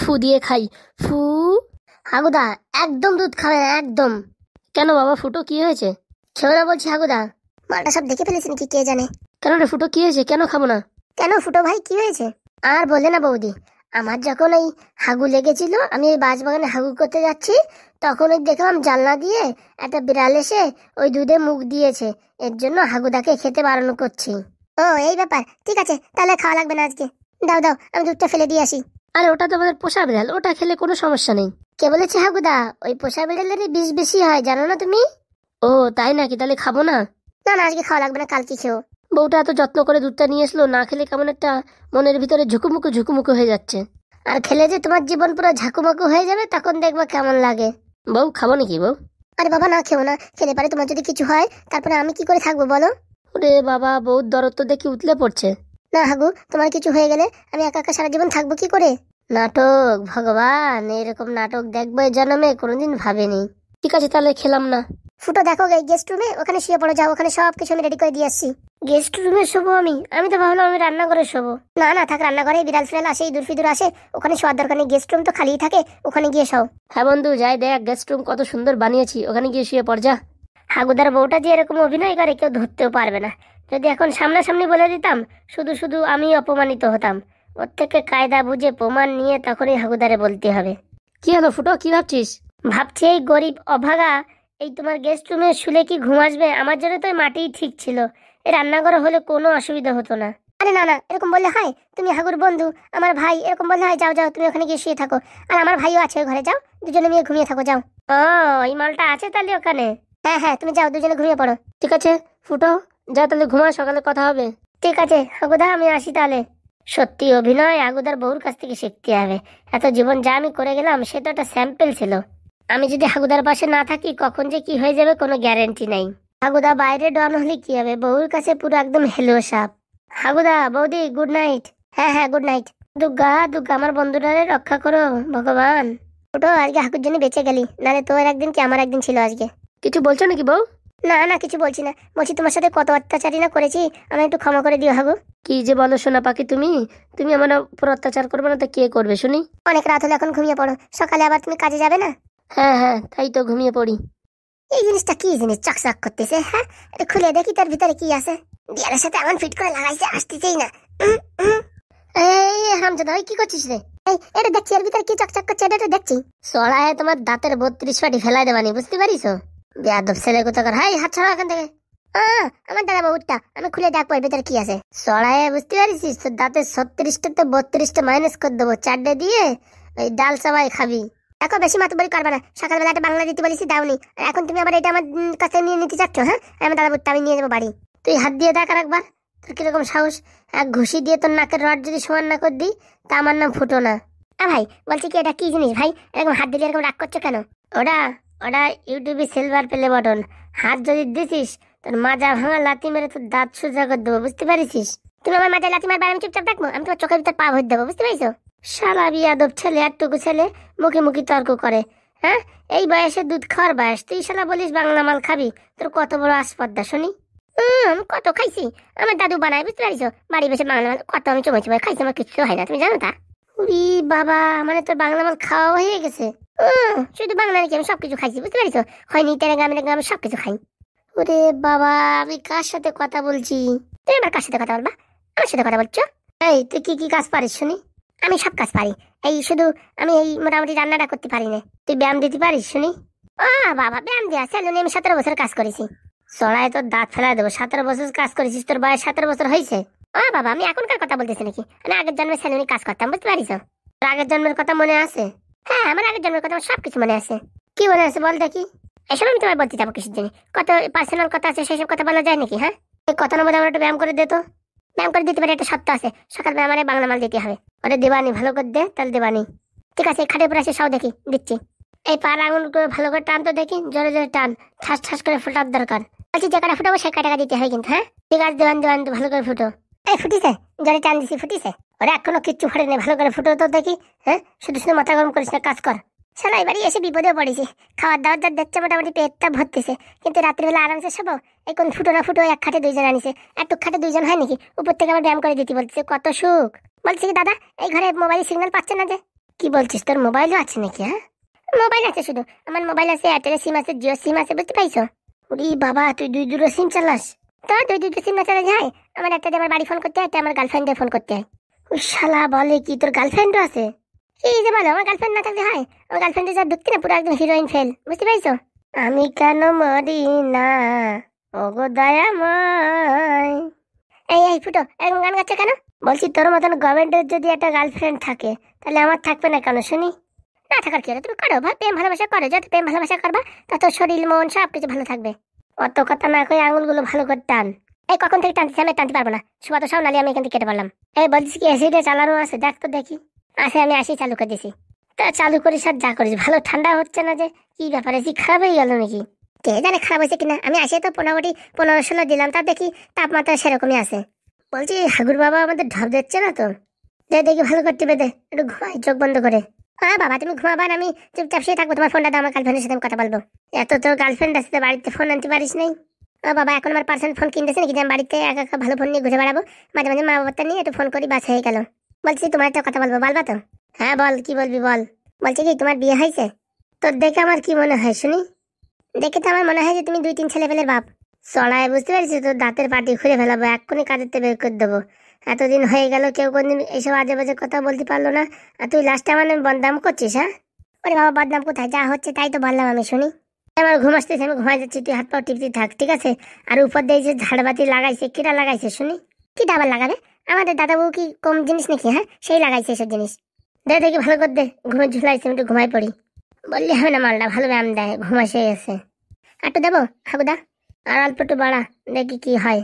ফু দিয়ে খাই। ফু। হাগুদা, একদম দুধ খাবে না, একদম। কেন বাবা ফুটো, কি হয়েছে? খেও না বলছি হাগুদা। মালটা সব দেখে ফেলেছেন কি কে জানে। কেন রে ফুটো, কি হয়েছে? কেন খাবো না? কেন ফুটো ভাই, কি হয়েছে? আর বলে না বৌদি, আমার যখন এই হাগু লেগেছিল, আমি এই বাঁশবাগানে হাগু করতে যাচ্ছি, তখন ওই দেখলাম জানলা দিয়ে একটা বিড়াল এসে ওই দুধে মুখ দিয়েছে। এর জন্য হাগুদাকে খেতে বারণ করছি। ও এই ব্যাপার, ঠিক আছে, তাহলে খাওয়া লাগবে না আজকে। দাও দাও, আমি দুধটা ফেলে দিয়ে আসি। আরে ওটা তো আমাদের পোষা বিড়াল, ওটা খেলে কোনো সমস্যা নেই। কে বলেছে হাগুদা? ওই পোষা বিড়ালেরই বিষ বেশি হয়, জানো না তুমি? ও তাই নাকি? তাহলে খাবো না? না না, আজকে খাওয়া লাগবে না, কালকে খেও। বউটা এত যত্ন করে দুধটা নিয়ে এসলো, না খেলে কেমন একটা মনের ভিতরে ঝুকুমুকু ঝুকুমুকু হয়ে যাচ্ছে। আর খেলে যে তোমার জীবন পুরো ঝাকুমাকু হয়ে যাবে, তখন দেখবা কেমন লাগে। বউ খাবো নাকি বউ? আরে বাবা না, খেও না। খেলে পারে তোমার যদি কিছু হয়, তারপরে আমি কি করে থাকবো বলো? ওরে বাবা, বউর দরদ তো দেখি উতলে পড়ছে। না হাগু, তোমার কিছু হয়ে গেলে আমি একা একা সারা জীবন থাকবো কি করে? নাটক, ভগবান, এরকম নাটক দেখবো এই জন্মে কোনোদিন ভাবিনি। ঠিক আছে, তাহলে খেলাম না। ফুটো দেখো, এই গেস্ট রুমে ওখানে শুয়ে পড়ো, যাও, ওখানে সব কিছু আমি রেডি করে দিয়ে আসছি। গেস্ট রুমে শোবো আমি? আমি তো ভাবলাম আমি রান্নাঘরে শোবো। না না থাক, রান্নাঘরে বিড়াল ফিরাল আসে, ইঁদুর ফিদুর আসে, ওখানে শোয়ার দরকার নেই। গেস্ট রুম তো খালিই থাকে, ওখানে গিয়ে শোও। হ্যাঁ বন্ধু, যাই দেখ গেস্ট রুম কত সুন্দর বানিয়েছি, ওখানে গিয়ে শুয়ে পড় যা। হাগুদার বউটা যে এরকম অভিনয় করে কেউ ধরতেও পারবে না। যদি এখন সামনাসামনি বলে দিতাম, শুধু শুধু আমি অপমানিত হতাম। ওর থেকে কায়দা বুঝে প্রমাণ নিয়ে তখনই হাগুদারে বলতে হবে। কি হলো ফুটো, কি ভাবছিস? ভাবছি এই গরিব অভাগা এই তোমার গেস্ট রুমে শুলে কি ঘুম আসবে? আমার জন্য তো মাটিই ঠিক ছিল। এই রান্নাঘর হলে কোনো অসুবিধা হতো না। আরে না না, এরকম বললে হয়? তুমি হাগুর বন্ধু, আমার ভাই, এরকম বললে হয়? যাও যাও, তুমি ওখানে গিয়ে শুয়ে থাকো। আর আমার ভাইও আছে ওই ঘরে, যাও দুজনে মিলে ঘুমিয়ে থাকো, যাও। ও, এই মালটা আছে তাহলে ওখানে? হ্যাঁ হ্যাঁ, তুমি যাও, দুজনে ঘুমিয়ে পড়ো। ঠিক আছে ফুটো, যা তাহলে ঘুমা, সকালে কথা হবে। ঠিক আছে হাগুদা, আমি আসি তাহলে। সত্যি অভিনয় হাগুদার বউর কাছ থেকে শিখতে হবে। এত জীবন যা আমি করে গেলাম, সে তো একটা স্যাম্পল ছিল। আমি যদি হাগুদার পাশে না থাকি, কখন যে কি হয়ে যাবে কোনো গ্যারেন্টি নাই। হাগুদা বাইরে ডন হলে কি হবে, বউর কাছে পুরো একদম হেলো সাপ। হাগুদা, বৌদি, গুড নাইট। হ্যাঁ হ্যাঁ, গুড নাইট। দুর্গা দুর্গা, আমার বন্ধুটারে রক্ষা করো ভগবান। ওটো, আজকে হাগুর জন্য বেঁচে গেলি, নাহলে তোর একদিন কি আমার একদিন ছিল আজকে। কিছু বলছো নাকি বউ? না না, কিছু বলছি না। বলছি তোমার সাথে কত অত্যাচারই না করেছি, আমি একটু ক্ষমা করে দিও হাগু। কি যে বলো সোনা পাখি, তুমি তুমি আমার উপর অত্যাচার করবে না তো কে করবে শুনি? অনেক রাত হলে এখন ঘুমিয়ে পড়ো, সকালে আবার তুমি কাজে যাবে না? হ্যাঁ হ্যাঁ, তাই তো ঘুমিয়ে পড়ি। এই জিনিসটা কি জিনিস চকচক করতেছে? হ্যাঁ, এটা খুলে দেখি তার ভিতরে কি আছে। দেয়ালের সাথে এমন ফিট করে লাগাইছে, আসতেছেই না। এই হামজাদা, ওই কি করছিস রে? এই এটা দেখছি, এর ভিতরে কি চকচক করছে, এটা দেখছি। সরায় তোমার দাঁতের 32 ফাটি ফেলাই দেবানি, বুঝতে পারিস? বেয়াদব ছেলে কোথাকার। হাই, হাত ছাড়া এখান থেকে। আমার দাদা বাবুরটা আমি খুলে দেখবো এর ভিতরে কি আছে। সরায়, বুঝতে পারিস? তোর দাঁতের 36টা 32টা মাইনাস করে দেবো, 4টে দিয়ে ওই ডাল সবাই খাবি। দেখো বেশি মাতবাড়ি করবে না, সকালবেলা একটা বাংলা দিতে বলেছি, দাওনি, আর এখন তুমি আবার এটা আমার কাছে নিয়ে নিতে চাচ্ছ? হ্যাঁ, আমার দাদা বুটটা আমি নিয়ে যাবো বাড়ি। তুই হাত দিয়ে দেখ আর একবার, তোর কিরকম সাহস। এক ঘুষি দিয়ে তোর নাকের রড যদি সমান না করে দিই, তা আমার নাম ফুটো না। ভাই বলছি কি, এটা কি জিনিস ভাই? এরকম হাত দিলে এরকম রাগ করছো কেন? ওটা ওটা ইউটিউবে সিলভার প্লে বাটন। হাত যদি দিছিস, তোর মাজা ভাঙা লাথি মেরে তোর দাঁত সোজা করে দেবো, বুঝতে পারিস? তুমি আমার মাথায় লাথি মারবে, আমি চুপচাপ দেখবো? আমি তোমার চোখের ভিতর পা ভরে দেবো, বুঝতে পারিস? শালা বিয়াদব ছেলে, একটুকু ছেলে মুখে মুখে তর্ক করে। হ্যাঁ, এই বয়সে দুধ খাওয়ার বয়স, তুই শালা বলিস বাংলা মাল খাবি? তোর কত বড় আসপর্দা শুনি। আমি কত খাইছি, আমার দাদু বানায়, বুঝতে পারিস? বাড়ি বসে বাংলা মাল কত আমি চুমাই চুমাই খাইছি, আমার কিছু হয় না, তুমি জানো তা? উরি বাবা, মানে তোর বাংলা মাল খাওয়া হয়ে গেছে? শুধু বাংলা নাকি, আমি সবকিছু খাইছি, বুঝতে পারিস? হয়নি তেরে গ্রামে গ্রামে সবকিছু খাই। ওরে বাবা, আমি কার সাথে কথা বলছি? তুই আমার কার সাথে কথা বলবা? আমার সাথে কথা বলছো? এই তুই কি কি কাজ পারিস শুনি? আমি সব কাজ পারি, এই শুধু আমি এই মোটামুটি রান্নাটা করতে পারি না। তুই ব্যায়াম দিতে পারিস শুনি? বাবা, ব্যায়াম দেওয়া সেলুনে আমি 17 বছর কাজ করেছি। চড়ায় তোর দাঁত ফেলা দেবো, 17 বছর কাজ করেছিস? তোর বয়স 17 বছর হয়েছে? বাবা, আমি এখনকার কথা বলতেছি নাকি, আমি আগের জন্মে সেলুনে কাজ করতাম, বুঝতে পারিস? তোর আগের জন্মের কথা মনে আছে? হ্যাঁ, আমার আগের জন্মের কথা আমার সবকিছু মনে আছে। কি মনে আছে বল দেখি? এসব আমি তোমায় বলতে যাবো কিসের জন্য? কত পার্সোনাল কথা আছে, সেসব কথা বলা যায় নাকি? হ্যাঁ, এই কথা নম্বর আমার একটু ব্যায়াম করে দে তো। ব্যায়াম করে দিতে পারি, একটা সত্য আছে, সকালবেলা আমার বাংলা মাল দিতে হবে। ওটা দেবানি, ভালো করে দে, তাহলে দেবানি। ঠিক আছে, খাটের উপরে আসে সব দেখি, দিচ্ছি। এই পার আঙুল করে ভালো করে টান তো দেখি, জোরে জোরে টান, ঠাস ঠাস করে ফোটার দরকার। বলছি যে কাটা ফুটাবো সে কাটাকা দিতে হয় কিন্তু। হ্যাঁ ঠিক আছে, দেবান দেবান, ভালো করে ফুটো। এই ফুটিছে, জোরে টান দিছি, ফুটিছে। ওরা এখনো কিচ্ছু ফোটে নেই, ভালো করে ফুটো তো দেখি। হ্যাঁ, শুধু শুধু মাথা গরম করিস না, কাজ কর। শালা এবারই এসে বিপদে পড়েছি, খাবার দাবার যা দেখছে মোটামুটি পেটটা ভরতেছে, কিন্তু রাত্রিবেলা আরামসে শোবো। এই কোন ফুটো না ফুটো, এক খাটে 2 জন আনিছে, একটু খাটে 2 জন হয় নাকি? উপর থেকে আবার ব্যায়াম করে দিতে বলছে, কত সুখ। বলছি কি দাদা, এই ঘরে মোবাইল সিগন্যাল পাচ্ছে না যে? কি বলছিস, তোর মোবাইলও আছে নাকি? হ্যাঁ, মোবাইল আছে, শুধু আমার মোবাইল আছে, এয়ারটেল সিম আছে, জিও সিম আছে, বুঝতে পাইছো? ওরে বাবা, তুই দুটো সিম চালাস? তো দুটো সিম না চালা যায়? আমার একটা দিয়ে আমার বাড়ি ফোন করতে হয়, একটা আমার গার্লফ্রেন্ডে ফোন করতে হয়। ওই শালা বলে কি, তোর গার্লফ্রেন্ডও আছে? এই যে বলো, আমার গার্লফ্রেন্ড না থাকলে হয়? আমার গার্লফ্রেন্ডে যা দেখতে না, পুরো একদম হিরোইন ফেল, বুঝতে পাইছো? আমি কেন মরি না, ওগো দয়াময়। এই ফুটো, এরকম গান গাচ্ছে কেন? বলছি তোর মতন গভর্নমেন্টের যদি একটা গার্লফ্রেন্ড থাকে, তাহলে আমার থাকবে না কেন শুনি? না থাকার কি হলো, তুমি করো ভাই, প্রেম ভালোবাসা করো, যত প্রেম ভালোবাসা করবা তত শরীর মন সব কিছু ভালো থাকবে। অত কথা না কই আঙুলগুলো ভালো করে টান। এই কখন থেকে টানতেছি, আমি টানতে পারবো না, সুবাত সব নালি আমি এখান থেকে কেটে পারলাম। এই বলছিস কি এসিডে চালানো আছে, দেখ তো দেখি। আছে, আমি আসি চালু করে দিছি। তা চালু করিস আর যা করিস, ভালো ঠান্ডা হচ্ছে না যে, কি ব্যাপার, এসি খারাপ হয়ে গেল নাকি? কে জানে খারাপ হয়েছে কিনা, আমি আসে তো 15-16 দিলাম, তা দেখি তাপমাত্রা সেরকমই আছে। বলছি হাগুর বাবা আমাদের ঢপ দিচ্ছে না তো? দেখি ভালো করতে বেঁধে একটু ঘুমাই চোখ বন্ধ করে। হ্যাঁ বাবা, তুমি ঘুমাবার, আমি চুপচাপ শুয়ে থাকবো, তোমার ফোনটা দাও, আমার গার্লফ্রেন্ডের সাথে আমি কথা বলবো। এত তোর গার্লফ্রেন্ড আছে, বাড়িতে ফোন আনতে পারিস নাই? বাবা এখন আমার পার্সোনাল ফোন কিনতেছে নাকি যে আমি বাড়িতে একা একা ভালো ফোন নিয়ে ঘুরে বেড়াবো? মাঝে মাঝে মা বাবাটা নিয়ে একটু ফোন করি, বাস হয়ে গেল। বলছি তোমার একটা কথা বলবো, বলবা তো? হ্যাঁ বল, কি বলবি বল। বলছি কি, তোমার বিয়ে হয়েছে? তোর দেখে আমার কি মনে হয় শুনি? দেখে তো আমার মনে হয় যে তুমি 2-3 ছেলেপেলের বাপ। চড়ায়, বুঝতে পারছি, তোর দাঁতের পাটি খুলে ফেলাবো, এক্ষুনি কাজের বের করে দেবো। এতদিন হয়ে গেল কেউ কোনদিন এইসব আজে বাজে কথা বলতে পারলো না, আর তুই লাস্টে আমার নামে বদনাম করছিস? হ্যাঁ, ওরে বাবা, বদনাম কোথায়, যা হচ্ছে তাই তো বললাম আমি, শুনি। আমার ঘুম আসতেছে, আমি ঘুমাই যাচ্ছি, তুই হাত পাও টিপতে থাক, ঠিক আছে? আর উপর দিয়ে যে ঝাড়বাতি লাগাইছে, কিটা লাগাইছে শুনি? কি আবার লাগাবে? আমাদের দাদা বউ কি কম জিনিস নাকি? হ্যাঁ, সেই লাগাইছে এসব জিনিস। দেখি ভালো করে দে, ঘুমে ঝুলাইছে, আমি একটু ঘুমাই পড়ি। বললি হবে না, মালটা ভালো ব্যায়াম দেয়, ঘুম এসে গেছে। একটু দেবো হাগুদা? আর অল্প একটু বাড়া, দেখি কি হয়।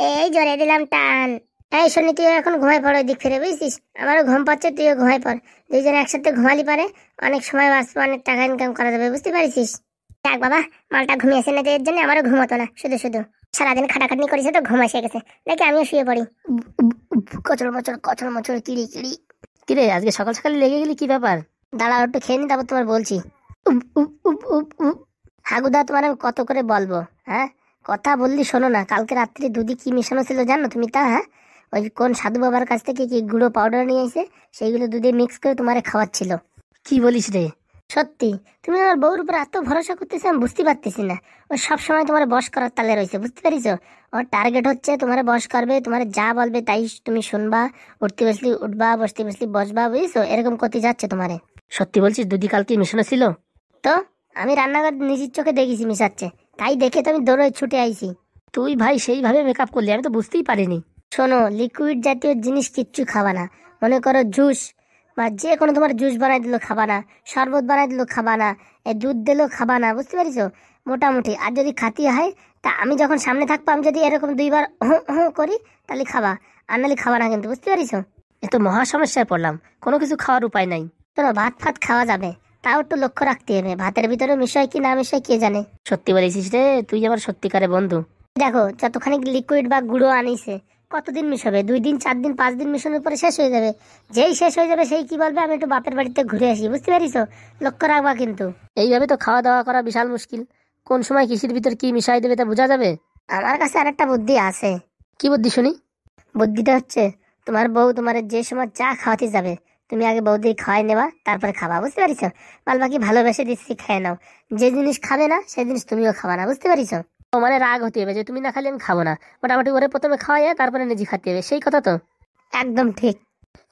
এই জোরে দিলাম টান। এই শোনি, তুই এখন ঘুমাই পড়, ওই দিক ফিরে, বুঝছিস? আমারও ঘুম পাচ্ছে, তুইও ঘুমাই পড়। দুইজনে একসাথে ঘুমালি পারে অনেক সময় বাঁচবো, অনেক টাকা ইনকাম করা যাবে, বুঝতে পারিস? দেখ বাবা, মালটা ঘুমিয়েছে না, এর জন্য আমারও ঘুমতো না, শুধু শুধু সারাদিন খাটাখাটনি করেছে তো ঘুম এসে গেছে। দেখি আমিও শুয়ে পড়ি। কচর মচর কিড়ি কিড়ি। কিরে আজকে সকাল সকাল লেগে গেলি, কি ব্যাপার? দাঁড়াও একটু খেয়ে নি, তারপর তোমার বলছি। হাগুদা, তোমার আমি কত করে বলবো? হ্যাঁ, কথা বললি শোনো না। কালকে রাত্রি দুধে কি মিশানো ছিল জানো তুমি তা? হ্যাঁ, ওই কোন সাধু বাবার কাছ থেকে কি গুঁড়ো পাউডার নিয়ে এসে সেইগুলো দুধে মিক্স করে তোমারে খাওয়াচ্ছিল। কি বলিস রে? সত্যি। তুমি আমার বউর উপর এত ভরসা করতেছো, আমি বুঝতে পারতেছি না। ও সবসময় তোমার বশ করার তালে রয়েছে, বুঝতে পারিস? ওর টার্গেট হচ্ছে তোমার বশ করবে, তোমার যা বলবে তাই তুমি শুনবা, উঠতে বসলি উঠবা, বসতে বসলি বসবা, বুঝছো? এরকম করতে যাচ্ছে তোমারে। সত্যি বলছিস, দুধি কালকে মিশানো ছিল? তো আমি রান্নাঘর নিজের চোখে দেখেছি মিশাচ্ছে, তাই দেখে তো আমি দৌড়ে ছুটে আইছি। তুই ভাই সেইভাবে মেকআপ করলি, আমি তো বুঝতেই পারিনি। শোনো, লিকুইড জাতীয় জিনিস কিচ্ছু খাবা না। মনে করো জুস বা যে কোনো তোমার জুস বানাই দিলো খাবা না, শরবত বানাই দিলো খাবা না, এই দুধ দিলেও খাবা না, বুঝতে পারিস? মোটামুটি। আর যদি খাতি হয়, তা আমি যখন সামনে থাকবো, আমি যদি এরকম 2বার করি, তাহলে খাবা, আর নাহলে খাবা না, কিন্তু বুঝতে পারিস? এ তো মহা সমস্যায় পড়লাম, কোনো কিছু খাওয়ার উপায় নাই। শোনো, ভাত ফাত খাওয়া যাবে, তাও একটু লক্ষ্য রাখতে হবে, ভাতের ভিতরে মিশায় কি না মিশায় কে জানে। সত্যি বলেছিস রে, তুই আমার সত্যিকারে বন্ধু। দেখো, যতখানি লিকুইড বা গুঁড়ো আনিছে, কতদিন মিশাবে? 2 দিন 4 দিন 5 দিন মিশানোর পরে শেষ হয়ে যাবে। যেই শেষ হয়ে যাবে সেই কি বলবে, আমি একটু বাপের বাড়িতে ঘুরে আসি, বুঝতে পারিস? লক্ষ্য রাখবা কিন্তু। এইভাবে তো খাওয়া দাওয়া করা বিশাল মুশকিল, কোন সময় কিসের ভিতর কি মিশাই দেবে তা বোঝা যাবে। আমার কাছে আর একটা বুদ্ধি আছে। কি বুদ্ধি শুনি? বুদ্ধিটা হচ্ছে, তোমার বউ তোমার যে সময় চা খাওয়াতে যাবে, তুমি আগে বৌদি খাওয়াই নেবা, তারপরে খাবা, বুঝতে পারিস? বাল বাকি ভালোবেসে দিচ্ছি, খেয়ে নাও। যে জিনিস খাবে না সেই জিনিস তুমিও খাবা না, বুঝতে পারিস? ও মানে রাগ হতে হবে যে তুমি না খালি আমি খাবো না, মোটামুটি ওরে প্রথমে খাওয়াই তারপরে নিজে খাতে হবে, সেই কথা তো? একদম ঠিক।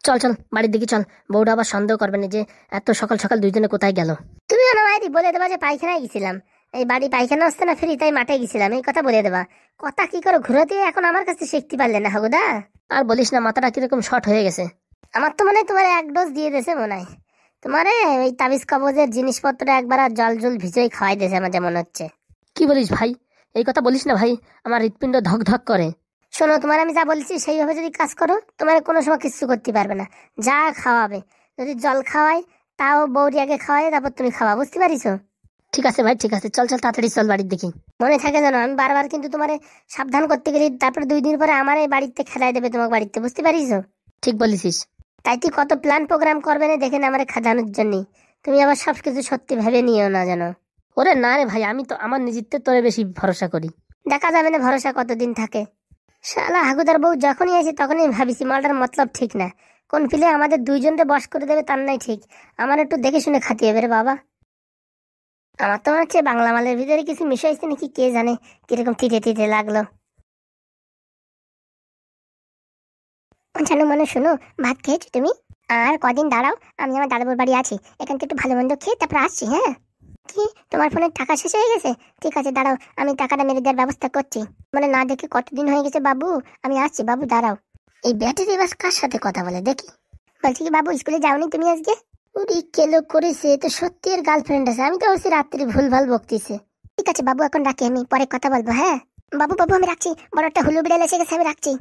চল চল বাড়ির দিকে চল, বউটা আবার সন্দেহ করবে না যে এত সকাল সকাল দুইজনে কোথায় গেল। তুমি মাইরি বলে দেবা যে পায়খানায় গেছিলাম, এই বাড়ি পায়খানা আসতে না ফিরি, তাই মাঠে গেছিলাম, এই কথা বলে দেবা। কথা কি করে ঘুরাতে এখন আমার কাছে শিখতে পারলে না হাগুদা? আর বলিস না, মাথাটা কিরকম শর্ট হয়ে গেছে। আমার তো মনে হয় তোমার 1 ডোজ দিয়ে দিয়েছে মনে হয়। তোমার ওই তাবিজ কবজের জিনিসপত্র একবার আর জল জল ভিজেই খাওয়াই দিয়েছে আমার, যেমন হচ্ছে। কি বলিস ভাই? এই কথা বলিস না ভাই, আমার হৃৎপিণ্ড ধক ধক করে। শোনো, তোমার আমি যা বলছি সেইভাবে যদি কাজ করো, তোমার কোনো সময় কিছু করতে পারবে না। যা খাওয়াবে, যদি জল খাওয়াই তাও বৌরি আগে খাওয়াই, তারপর তুমি খাওয়া, বুঝতে পারিস? ঠিক আছে ভাই, ঠিক আছে, চল চল তাড়াতাড়ি চল বাড়ির দেখি। মনে থাকে জানো, আমি বারবার কিন্তু তোমার সাবধান করতে গেলি, তারপরে 2 দিন পরে আমার এই বাড়িতে খেলাই দেবে তোমার বাড়িতে, বুঝতে পারিস? ঠিক বলেছিস। তাই তুই কত প্ল্যান প্রোগ্রাম করবে না দেখে না আমার খাজানোর জন্য, তুমি আবার সবকিছু সত্যি ভেবে নিও না যেন। ওরে না রে ভাই, আমি তো আমার নিজের তোরে বেশি ভরসা করি। দেখা যাবে না ভরসা কতদিন থাকে। শালা হাগুদার বউ যখনই আসে তখনই ভাবিছি মালটার মতলব ঠিক না, কোন পিলে আমাদের দুইজনকে বশ করে দেবে তার নাই ঠিক। আমার একটু দেখে শুনে খাতে হবে রে বাবা। আমার তো মনে হচ্ছে বাংলা মালের ভিতরে কিছু মিশাইছে নাকি, কে জানে কিরকম তিতে তিতে লাগলো। জানো মানে শোনো, ভাত খেয়েছো তুমি? আর কদিন দাঁড়াও, আমি আমার দাদাবুর বাড়ি আছি, এখান থেকে একটু ভালো মন্দ খেয়ে তারপর আসছি। হ্যাঁ, কি তোমার ফোনের টাকা শেষ হয়ে গেছে? ঠিক আছে দাঁড়াও, আমি টাকাটা মেরে দেওয়ার ব্যবস্থা করছি। মানে না দেখে কতদিন হয়ে গেছে বাবু, আমি আসছি বাবু দাঁড়াও। এই ব্যাটারি বাস কার সাথে কথা বলে দেখি। বলছি কি বাবু, স্কুলে যাওনি তুমি আজকে? উরি কেলো করেছে তো, সত্যি এর গার্লফ্রেন্ড আছে, আমি তো ভাবছি রাত্রি ভুলভাল বকতিছে। ঠিক আছে বাবু, এখন রাখি, আমি পরে কথা বলবো। হ্যাঁ বাবু বাবু আমি রাখছি, বড় একটা হুলু বিড়াল এসে গেছে, আমি রাখছি।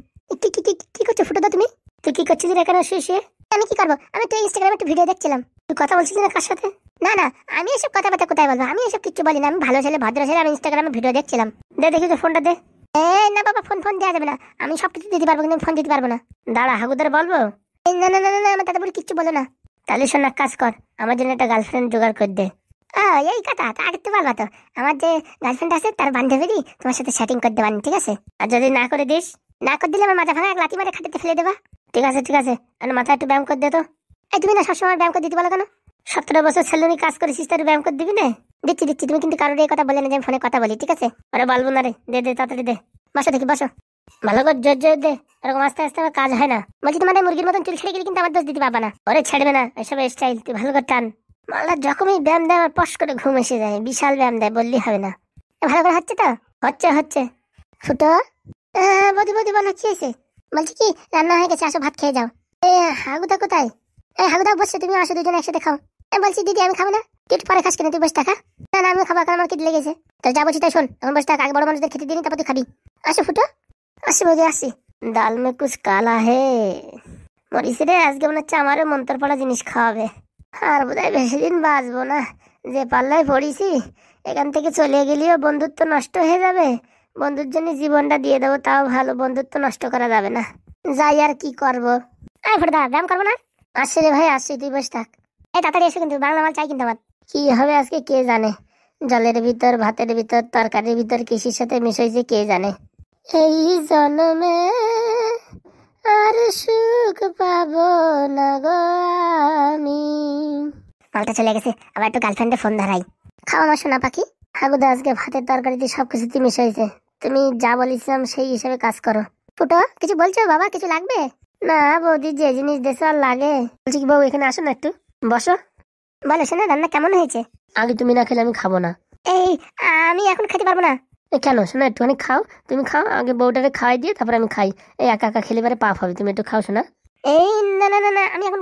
কি কি কি কি করছো ফুটো দা তুমি? তুই কি করছিস এখানে শুয়ে? আমি কি করবো, আমি তো ইনস্টাগ্রামে একটা ভিডিও দেখছিলাম। তুই কথা বলছিস না কার সাথে? না না, আমি এসব কথাবার্তা কোথায় বলবো, আমি এসব কিচ্ছু বলি না, আমি ভালো ছেলে ভদ্র ছেলে, আমি ইনস্টাগ্রামে ভিডিও দেখছিলাম। দে দেখি তো ফোনটা দে। না বাবা, ফোন ফোন দেওয়া যাবে না, আমি সবকিছু দিতে পারবো কিন্তু ফোন দিতে পারবো না। দাঁড়া হাগুদার বলবো। না না না না, আমার দাদা বলে কিচ্ছু বলো না। তাহলে শোন, এক কাজ কর, আমার জন্য একটা গার্লফ্রেন্ড জোগাড় করে দে। এই কথা তা আগে তো বলবা তো, আমার যে গার্লফ্রেন্ড আছে তার বান্ধবীরই তোমার সাথে সেটিং করে দেবানি, ঠিক আছে? আর যদি না করে দিস, না করে দিলে আমার মাথা ভাঙা এক লাথি মারে খাটিতে ফেলে দেবা। ঠিক আছে ঠিক আছে, আর মাথায় একটু ব্যায়াম করে দে তো। এই তুমি না সবসময় ব্যায়াম করে দিতে বলো কেন? 17 বছর ছেলে কাজ করেছিস, তার ব্যায়াম করে দিবি না? দিচ্ছি দিচ্ছি, তুমি কিন্তু কারোর এই কথা বলে না যে আমি ফোনে কথা বলি, ঠিক আছে? আরে বলবো না রে, দে দে তাড়াতাড়ি দে। বসো দেখি বসো, ভালো করে জোর জোর দে, এরকম আস্তে আস্তে আমার কাজ হয় না। বলছি তোমার মুরগির মতন চুল ছেড়ে গেলে কিন্তু আমার দোষ দিতে পারবা না। ওরে ছেড়বে না, এসব স্টাইল তুই ভালো করে টান। মালটা যখনই ব্যায়াম দেয় আমার পশ করে ঘুম এসে যায়, বিশাল ব্যায়াম দেয় বললেই হবে না। ভালো করে হচ্ছে তো? হচ্ছে হচ্ছে। ফুটো, বদি বদি বলো কি হয়েছে? বলছি কি রান্না হয়ে গেছে, আসো ভাত খেয়ে যাও। হাগুদা কোথায়? হাগুদা বসছে, তুমি আসো দুজনে একসাথে খাও। বলছি দিদি আমি খাবো না। তুই একটু পরে খাস কেন, তুই বসে থাকা। না না, আমি খাবো, কারণ আমার খিদে লেগেছে। তো যা বলছি তাই শোন, এখন বসে থাক, আগে বড় মানুষদের খেতে দিন তারপর তুই খাবি। আসো ফুটো, আসি বৌদি আসি। ডাল মে কুছ কালা হে। মরিস রে, আজকে মনে হচ্ছে আমারও মন্তর পড়া জিনিস খাওয়াবে। আর বোধহয় বেশি দিন বাঁচবো না, যে পাল্লায় পড়িছি। এখান থেকে চলে গেলেও বন্ধুত্ব নষ্ট হয়ে যাবে, বন্ধুর জন্য জীবনটা দিয়ে দেবো তাও ভালো, বন্ধুত্ব নষ্ট করা যাবে না। যাই আর কি করবো। আয় ফুটো দা, ব্যায়াম করবো না? আসছি রে ভাই আসছি, তুই বসে থাক। এই তাড়াতাড়ি এসো কিন্তু, বাংলা মাল চাই কিন্তু আমার। কি হবে আজকে কে জানে, জলের ভিতর ভাতের ভিতর তরকারির ভিতর কৃষির সাথে মিশাইছে কে জানে। এই জন্মে আর সুখ পাবো না গো আমি। মালটা চলে গেছে, আবার একটু গার্লফ্রেন্ডে ফোন ধরাই। খাও আমার সোনা পাখি। হাগুদা আজকে ভাতের তরকারিতে সবকিছুতে মিশাইছে, তুমি যা বলেছিলাম সেই হিসেবে কাজ করো। ফুটো কিছু বলছো বাবা, কিছু লাগবে? না বৌদি, যে জিনিস দেশে আর লাগে। বলছি কি বউ এখানে আসো না একটু, বসো। বলো শোনা, রান্না কেমন হয়েছে? আগে তুমি না খেলে আমি খাবো না। এই আমি এখন খেতে পারবো না। কেন শোনা, একটুখানি খাও, তুমি খাও, আগে বউটাকে খাওয়াই দিয়ে তারপর আমি খাই। এই একা একা খেলে পারে পাপ হবে, তুমি একটু খাও শোনা। এই না না না না, আমি এখন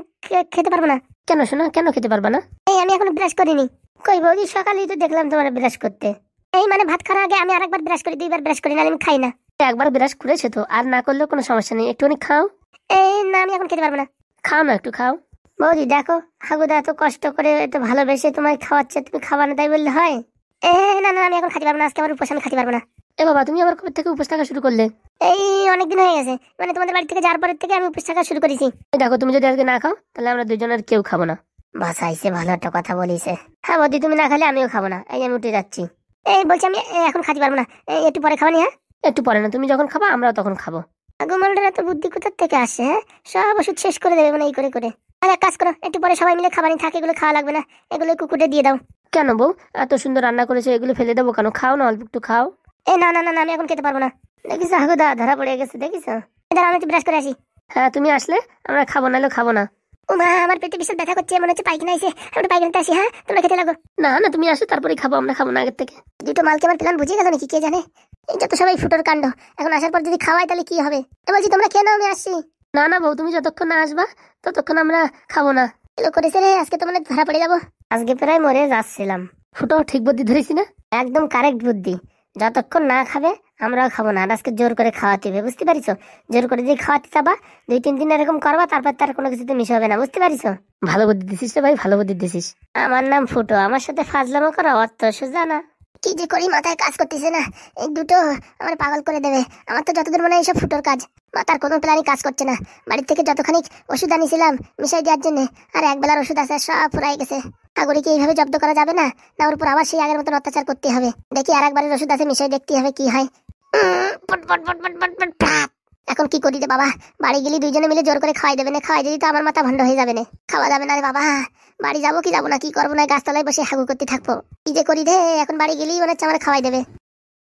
খেতে পারবো না। কেন শোনা, কেন খেতে পারবা না? এই আমি এখন ব্রাশ করিনি। কই বৌদি, সকালেই তো দেখলাম তোমার ব্রাশ করতে। এই মানে ভাত খাওয়ার আগে আমি আরেকবার ব্রাশ করি, দুইবার ব্রাশ করি না, আমি খাই না। একবার ব্রাশ করেছে তো, আর না করলেও কোনো সমস্যা নেই, একটুখানি খাও। এই না আমি এখন খেতে পারবো না। খাও না, একটু খাও। বৌদি দেখো, হাগুদা এত কষ্ট করে এত ভালোবেসে তোমায় খাওয়াচ্ছে, তুমি খাওয়া না তাই বললে হয়? না না, আমি এখন খেতে পারবো না, আজকে আমার উপোস, আমি খেতে পারবো না। এ বাবা, তুমি আবার কবে থেকে উপোস থাকা শুরু করলে? এই অনেকদিন হয়ে গেছে, মানে তোমাদের বাড়ি থেকে যাওয়ার পরের থেকে আমি উপোস থাকা শুরু করেছি। দেখো তুমি যদি আজকে না খাও তাহলে আমরা দুজনের কেউ খাবো না। বাসাইছে, ভালো একটা কথা বলিছে। হ্যাঁ বৌদি, তুমি না খেলে আমিও খাবো না, এই আমি উঠে যাচ্ছি। এই বলছি আমি এখন খাতে পারবো না, একটু পরে খাবানি। হ্যাঁ একটু পরে না, তুমি যখন খাবা আমরাও তখন খাবো। আগমনটা এত বুদ্ধি কোথার থেকে আসে? হ্যাঁ, সব ওষুধ শেষ করে দেবে মানে এই করে করে। আর এক কাজ করো, একটু পরে সবাই মিলে খাবারই থাকে, এগুলো খাওয়া লাগবে না, এগুলো কুকুরে দিয়ে দাও। কেন বউ, এত সুন্দর রান্না করেছে, এগুলো ফেলে দেবো কেন? খাও না, অল্প একটু খাও। না না না, আমি এখন খেতে পারবো না। দেখিস হাগুদা ধরা পড়ে গেছে, দেখিস। দাঁড়া আমি একটু ব্রাশ করে আসি। হ্যাঁ তুমি আসলে আমরা খাবো, নাহলে খাবো না। ও মা, আমার পেটে বিশাল ব্যথা করছে, মনে হচ্ছে পায়খানা আইছে, আমি পায়খানাতে আসি। হ্যাঁ তোমরা খেতে লাগো। না না তুমি আসো তারপরেই খাবো, আমরা খাবো না আগের থেকে। দুটো মালকে আমার প্ল্যান বুঝে গেল নাকি কে জানে। এই যত সবাই ফুটোর কাণ্ড, এখন আসার পর যদি খাওয়াই তাহলে কি হবে? বলছি তোমরা খেয়ে নাও, আমি আসছি। না না বউ, তুমি যতক্ষণ না আসবা ততক্ষণ আমরা খাবো না। এলো করেছে রে, আজকে তো মানে ধরা পড়ে যাবো। আজকে প্রায় মরে যাচ্ছিলাম। ফুটো ঠিক বুদ্ধি ধরেছি না? একদম কারেক্ট বুদ্ধি। যতক্ষণ না খাবে আমরাও খাবো না, আর আজকে জোর করে খাওয়াতে হবে, বুঝতে পারিছো? জোর করে যে খাওয়াতে যাবা 2-3 দিন এরকম করবা, তারপর তার কোনো কিছুতে মিশে হবে না, বুঝতে পারিছো? ভালো বুদ্ধি দিছিস রে ভাই, ভালো বুদ্ধি দিছিস। আমার নাম ফুটো, আমার সাথে ফাজলামো করা অত সোজা না। কি যে করি মাথায় কাজ করতেছে না, এই দুটো আমার পাগল করে দেবে। আমার তো যতদূর মনে হয় এইসব ফুটোর কাজ, মাথার কোনো প্ল্যানই কাজ করছে না। বাড়ির থেকে যতখানি ওষুধ আনিছিলাম মিশাই দেওয়ার জন্য, আর একবেলার ওষুধ আছে সব ফুরাই গেছে। সাগরীকে এইভাবে জব্দ করা যাবে না, না ওর উপর আবার সেই আগের মতন অত্যাচার করতে হবে। দেখি আর একবারের ওষুধ আছে মিশাই দেখতে হবে কি হয়। এখন কি করি রে বাবা? বাড়ি গেলি দুইজনে মিলে জোর করে খাওয়াই দেবে না, খাওয়াই দিলি তো আমার মাথা ভণ্ড হয়ে যাবে না। খাওয়া যাবে না রে বাবা। বাড়ি যাবো কি যাবো না, কি করবো না, গাছতলায় বসে হাগু করতে থাকবো। কি যে করি রে, এখন বাড়ি গেলেই মনে হচ্ছে আমার খাওয়াই দেবে।